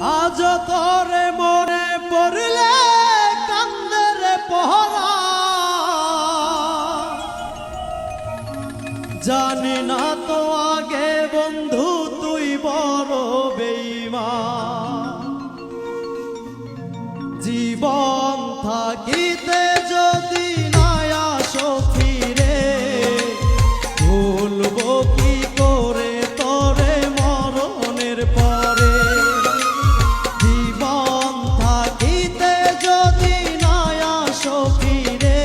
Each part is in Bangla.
আজ তোরে মনে পড়লে কান্দে রে পহরা, জানি না তো আগে বন্ধু তুই বড় বেঈমান। জীবন থাকিতে যদি না আসো ফিরে, ভুলবো কি করে তোরে মরণের পরে। জীবন থাকিতে যদি না আসো ফিরে,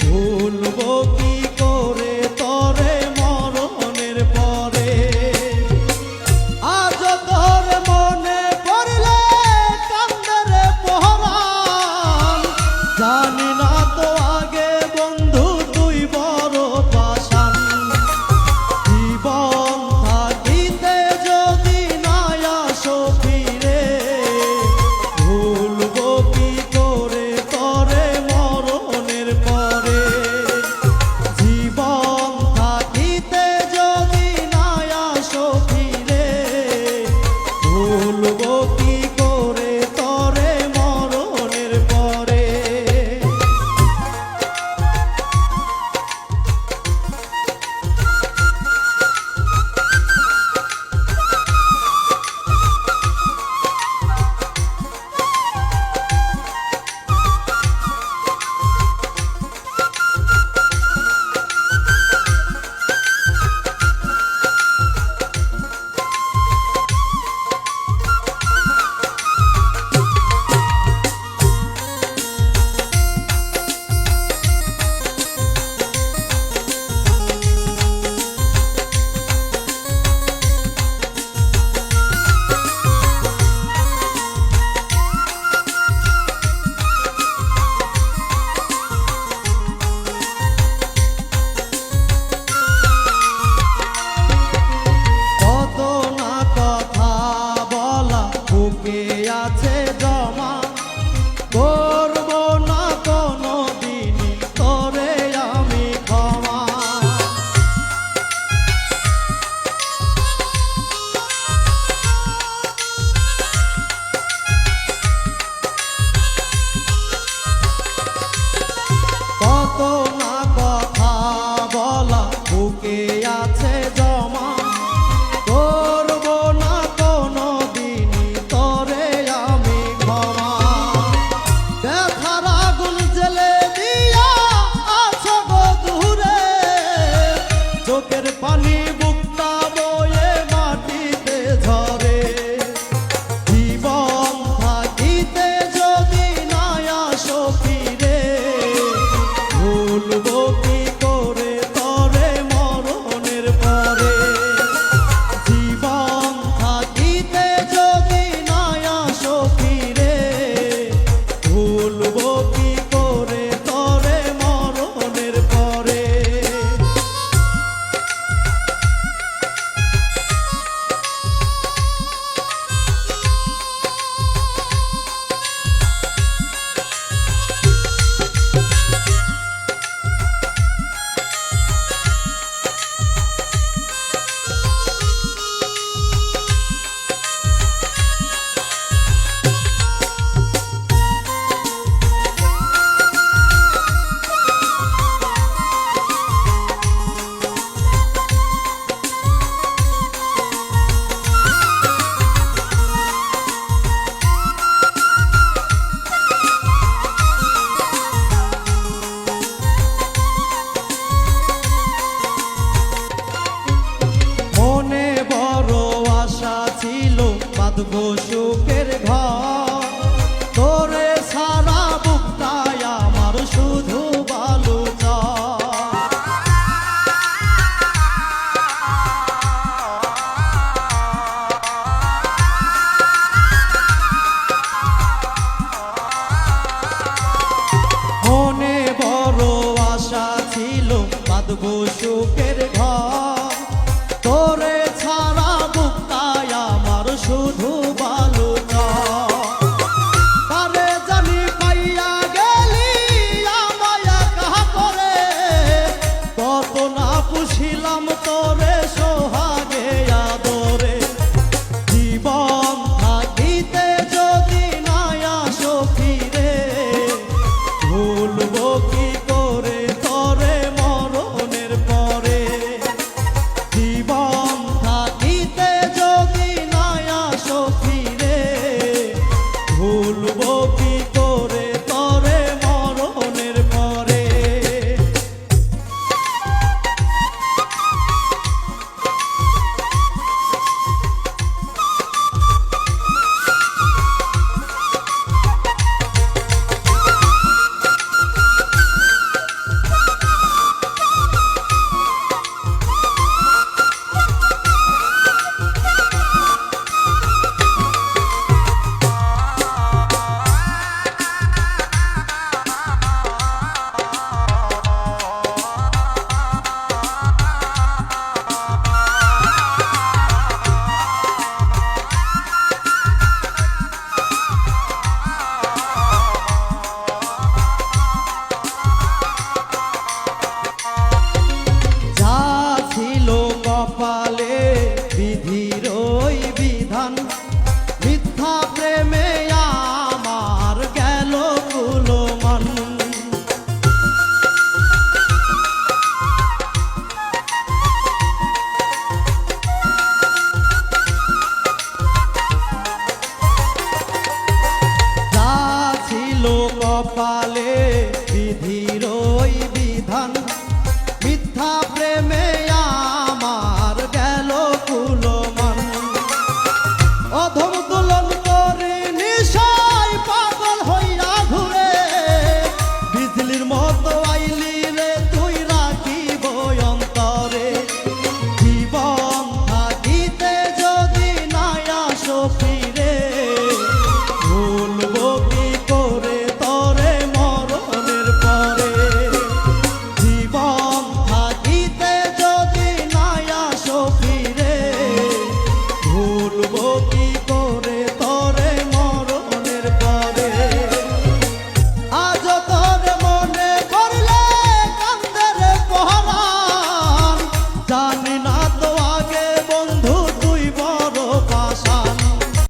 ভুলবো কি করে তোরে মরণের পরে। আজ তোর মনে পড়লে কান্দে রে পহরান, জানি না তো আগে বন্ধু তুই বড় পাষাণ। জীবন থাকিতে যদি না আসো ফিরে, ভুলবো কি করে তোরে মরণের পরে। জীবন থাকিতে যদি না আসো ফিরে, ভুলবো কি করে তোরে মরণের পরে। কত না কথা বলা বুকে আছে জমা, করব না কোনো দিনই তোরে আমি ক্ষমা। কত না কথা বলা বুকে আছে জমা, করব না কোনো দিনই তোরে আমি ক্ষমা। ব্যথার আগুন জ্বেলে দিয়া আছো গো দূরে, চোখের পানি বুকটা বয়ে মাটিতে ঝরে। জীবন থাকিতে যদি না আসো ফিরে, ভুলবো কি করে তোরে মরণের পরে। জীবন থাকিতে যদি না আসো ফিরে, ভুলবো কি করে তোরে মরণের পরে। মনে বড় আশা ছিল বাঁধবো সুখের ঘর, তোরে সারা বুকটায় আমার শুধু বালু চর। মনে বড় আশা ছিল বাঁধবো সুখের ঘর, তোরে ছাড়া বুকটায় আমার শুধু